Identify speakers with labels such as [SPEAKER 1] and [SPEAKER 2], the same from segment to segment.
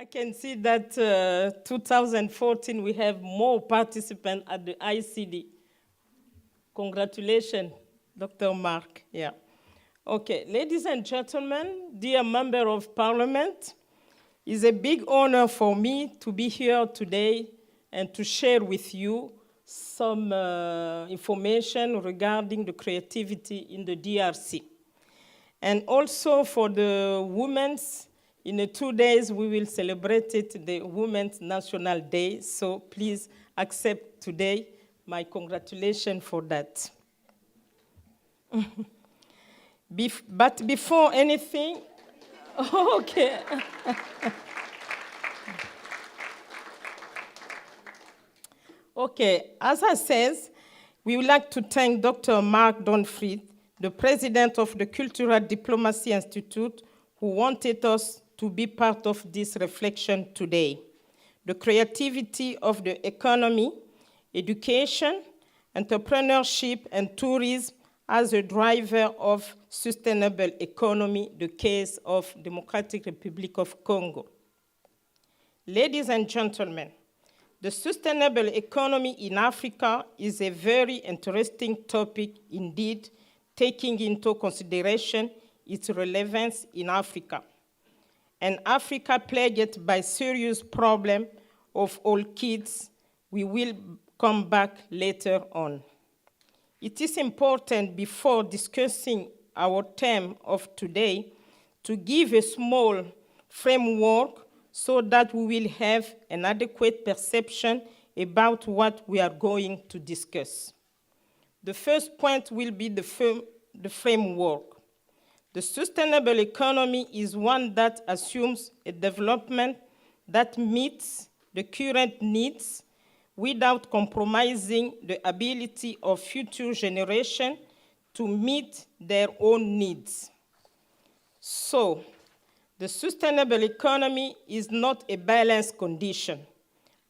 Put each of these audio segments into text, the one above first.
[SPEAKER 1] I can see that 2014 we have more participants at the ICD. Congratulations, Dr. Mark. Yeah. Okay, ladies and gentlemen, dear member of parliament, it's a big honor for me to be here today and to share with you some information regarding the creativity in the DRC. And also for the women's, in 2 days we will celebrate it, the Women's National Day, so please accept today my congratulations for that. But before anything, okay. Okay, as I said, we would like to thank Dr. Mark Donfried, the president of the Cultural Diplomacy Institute, who wanted us to be part of this reflection today. The creativity of the economy, education, entrepreneurship, and tourism as a driver of sustainable economy, the case of Democratic Republic of Congo. Ladies and gentlemen, the sustainable economy in Africa is a very interesting topic indeed, taking into consideration its relevance in Africa. And Africa plagued by serious problem of all kids, we will come back later on. It is important before discussing our theme of today to give a small framework so that we will have an adequate perception about what we are going to discuss. The first point will be the framework. The sustainable economy is one that assumes a development that meets the current needs without compromising the ability of future generations to meet their own needs. So, the sustainable economy is not a balanced condition,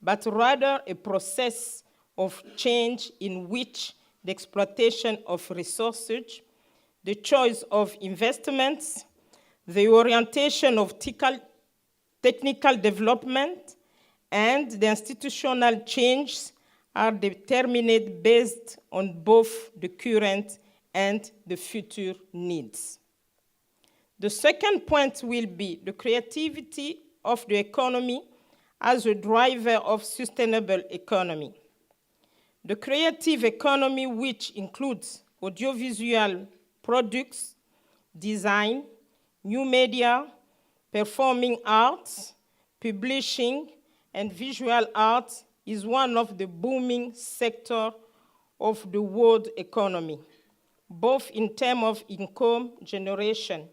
[SPEAKER 1] but rather a process of change in which the exploitation of resources, the choice of investments, the orientation of technical development, and the institutional changes are determined based on both the current and the future needs. The second point will be the creativity of the economy as a driver of sustainable economy. The creative economy, which includes audiovisual products, design, new media, performing arts, publishing, and visual arts, is one of the booming sectors of the world economy, both in terms of income generation,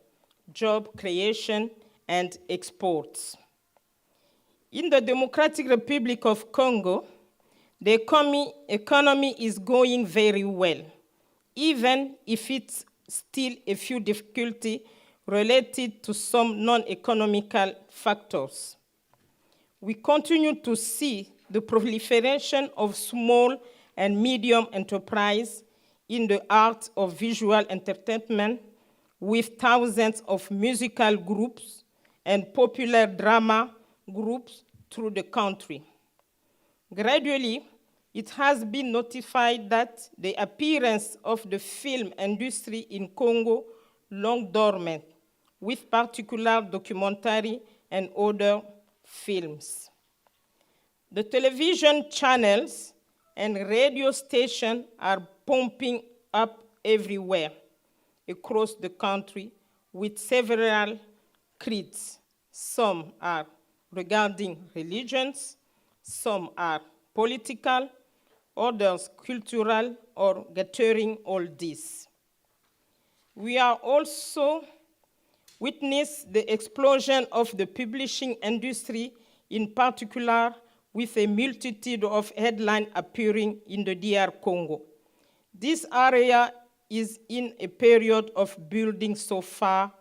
[SPEAKER 1] job creation, and exports. In the Democratic Republic of Congo, the economy is going very well, even if it's still a few difficulties related to some non-economical factors. We continue to see the proliferation of small and medium enterprise in the art of visual entertainment, with thousands of musical groups and popular drama groups through the country. Gradually, it has been notified that the appearance of the film industry in Congo long dormant, with particular documentary and other films. The television channels and radio stations are pumping up everywhere across the country with several creeds. Some are regarding religions, some are political, others cultural, or gathering all this. We are also witnessing the explosion of the publishing industry, in particular with a multitude of headlines appearing in the DR Congo. This area is in a period of building so far,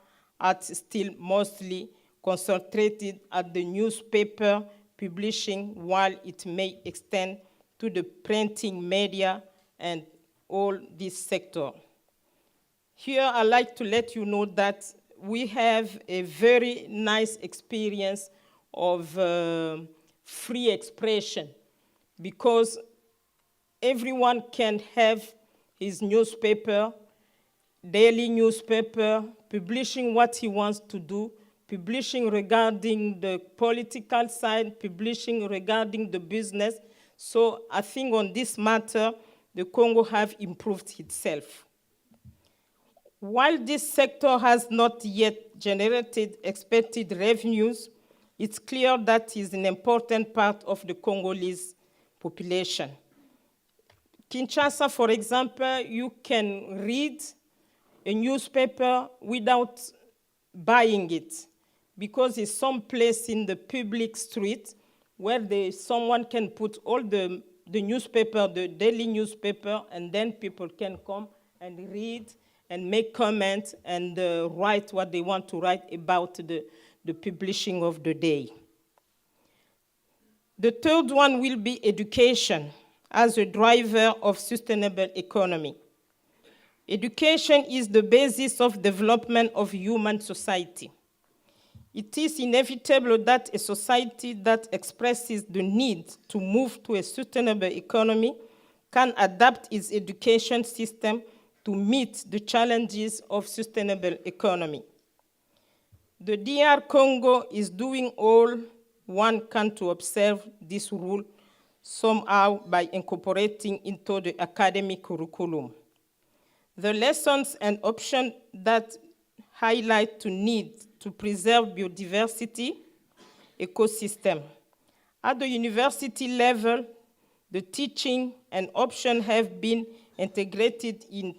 [SPEAKER 1] at still mostly concentrated at the newspaper publishing, while it may extend to the printing media and all this sector. Here, I'd like to let you know that we have a very nice experience of free expression, because everyone can have his newspaper, daily newspaper, publishing what he wants to do, publishing regarding the political side, publishing regarding the business. So I think on this matter, the Congo have improved itself. While this sector has not yet generated expected revenues, it's clear that it is an important part of the Congolese population. Kinshasa, for example, you can read a newspaper without buying it, because it's some place in the public street where someone can put all the newspaper, the daily newspaper, and then people can come and read and make comments and write what they want to write about the publishing of the day. The third one will be education as a driver of sustainable economy. Education is the basis of development of human society. It is inevitable that a society that expresses the need to move to a sustainable economy can adapt its education system to meet the challenges of sustainable economy. The DR Congo is doing all one can to observe this rule somehow by incorporating into the academic curriculum. The lessons and options that highlight the need to preserve biodiversity ecosystem. At the university level, the teaching and options have been integrated in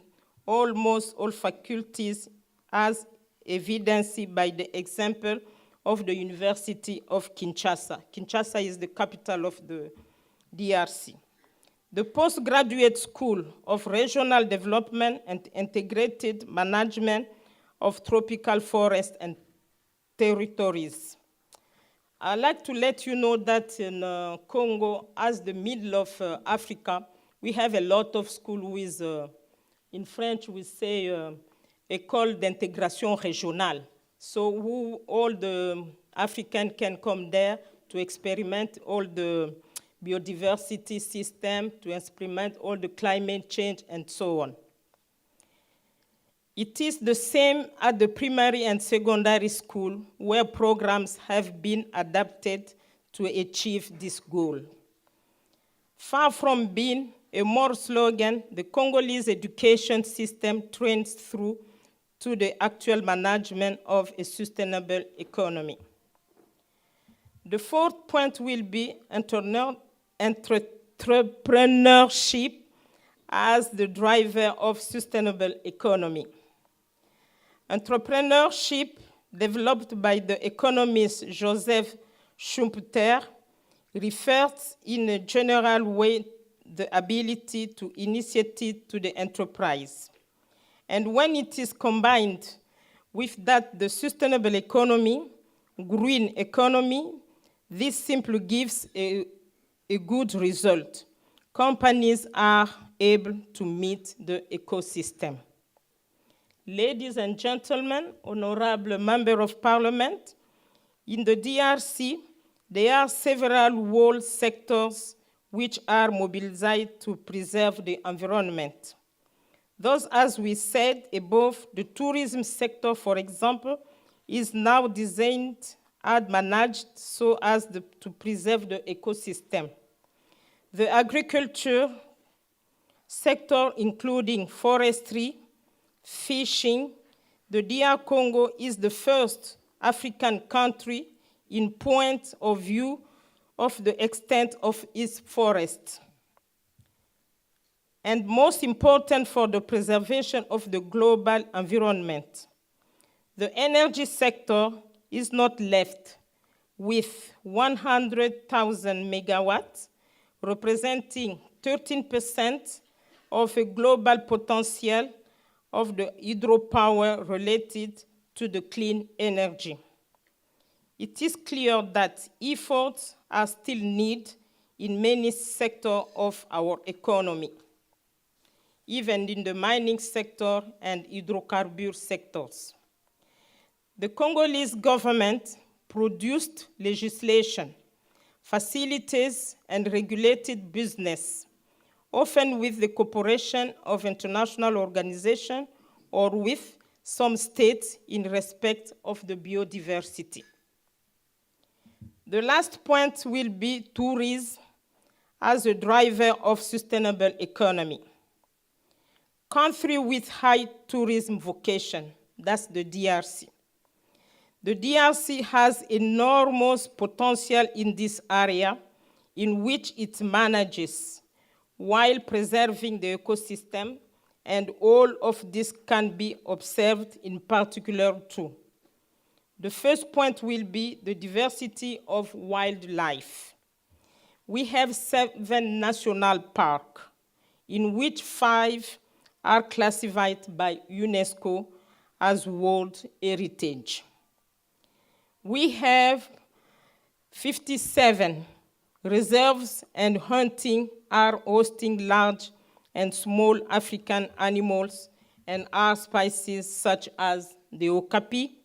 [SPEAKER 1] almost all faculties, as evidenced by the example of the University of Kinshasa. Kinshasa is the capital of the DRC. The postgraduate school of regional development and integrated management of tropical forests and territories. I'd like to let you know that in Congo, as the middle of Africa, we have a lot of schools with, in French we say, école d'intégration régionale. So all the Africans can come there to experiment all the biodiversity system, to experiment all the climate change and so on. It is the same at the primary and secondary school, where programs have been adapted to achieve this goal. Far from being a more slogan, the Congolese education system trains through to the actual management of a sustainable economy. The fourth point will be entrepreneurship as the driver of sustainable economy. Entrepreneurship, developed by the economist Joseph Schumpeter, refers in a general way the ability to initiate to the enterprise. And when it is combined with that, the sustainable economy, green economy, this simply gives a good result. Companies are able to meet the ecosystem. Ladies and gentlemen, honorable member of parliament, in the DRC, there are several whole sectors which are mobilized to preserve the environment. Thus, as we said above, the tourism sector, for example, is now designed and managed so as to preserve the ecosystem. The agriculture sector, including forestry, fishing, the DR Congo is the first African country in point of view of the extent of its forests. And most important for the preservation of the global environment. The energy sector is not left with 100,000 megawatts, representing 13% of a global potential of the hydropower related to the clean energy. It is clear that efforts are still needed in many sectors of our economy, even in the mining sector and hydrocarbon sectors. The Congolese government produced legislation, facilitates and regulated business, often with the cooperation of international organizations or with some states in respect of the biodiversity. The last point will be tourism as a driver of sustainable economy. Country with high tourism vocation, that's the DRC. The DRC has enormous potential in this area in which it manages while preserving the ecosystem, and all of this can be observed in particular too. The first point will be the diversity of wildlife. We have 7 national parks, in which 5 are classified by UNESCO as World Heritage. We have 57 reserves, and hunting are hosting large and small African animals and are species such as the okapi,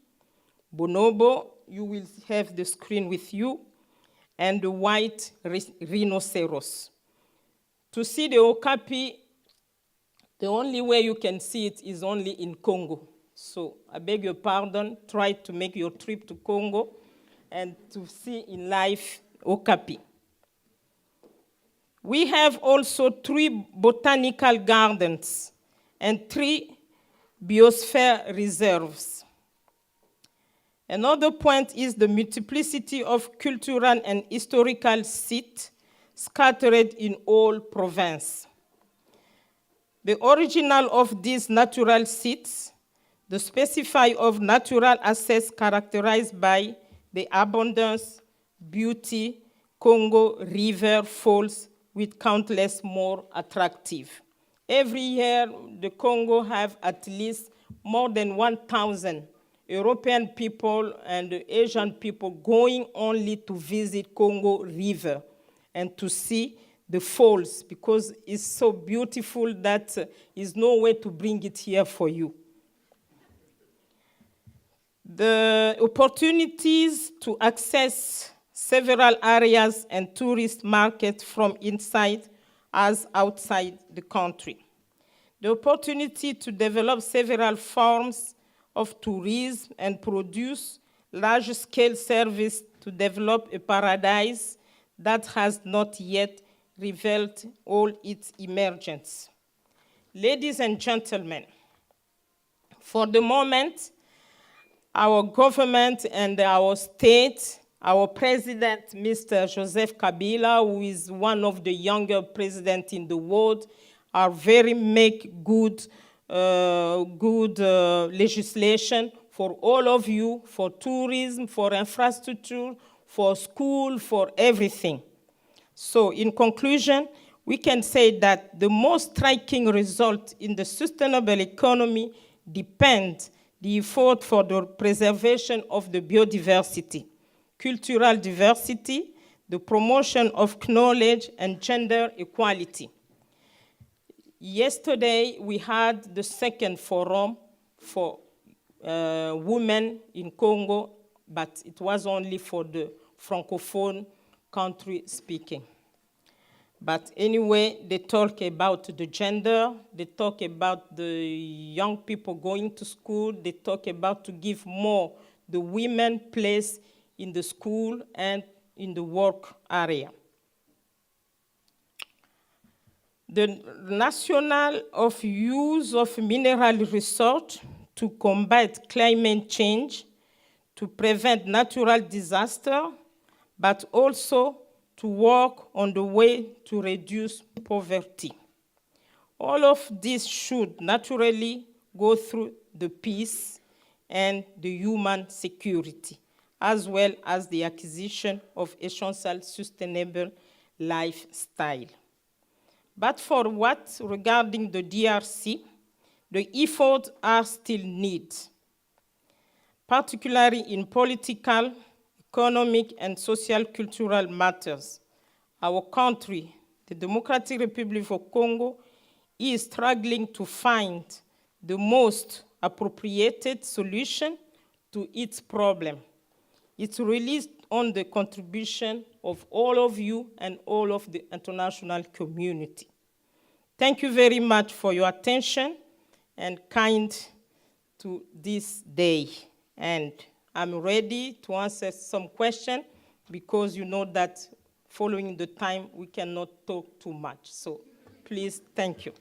[SPEAKER 1] bonobo, you will have the screen with you, and the white rhinoceros. To see the okapi, the only way you can see it is only in Congo. So I beg your pardon, try to make your trip to Congo and to see in life okapi. We have also 3 botanical gardens and 3 biosphere reserves. Another point is the multiplicity of cultural and historical sites scattered in all provinces. The original of these natural sites, the specify of natural assets characterized by the abundance, beauty, Congo river falls with countless more attractive. Every year, the Congo have at least more than 1,000 European people and Asian people going only to visit Congo River and to see the falls, because it's so beautiful that there's no way to bring it here for you. The opportunities to access several areas and tourist markets from inside as outside the country. The opportunity to develop several forms of tourism and produce large-scale service to develop a paradise that has not yet revealed all its emergence. Ladies and gentlemen, for the moment, our government and our state, our president, Mr. Joseph Kabila, who is one of the younger presidents in the world, are very make good legislation for all of you, for tourism, for infrastructure, for school, for everything. So in conclusion, we can say that the most striking result in the sustainable economy depends the effort for the preservation of the biodiversity, cultural diversity, the promotion of knowledge and gender equality. Yesterday, we had the second forum for women in Congo, but it was only for the Francophone country speaking. But anyway, they talk about the gender, they talk about the young people going to school, they talk about to give more the women place in the school and in the work area. The rationale of use of mineral resource to combat climate change, to prevent natural disaster, but also to work on the way to reduce poverty. All of this should naturally go through the peace and the human security, as well as the acquisition of essential sustainable lifestyle. But for what regarding the DRC, the efforts are still needed, particularly in political, economic, and social cultural matters. Our country, the Democratic Republic of Congo, is struggling to find the most appropriate solution to its problem. It's released on the contribution of all of you and all of the international community. Thank you very much for your attention and kind to this day. And I'm ready to answer some questions because you know that following the time, we cannot talk too much. So please, thank you.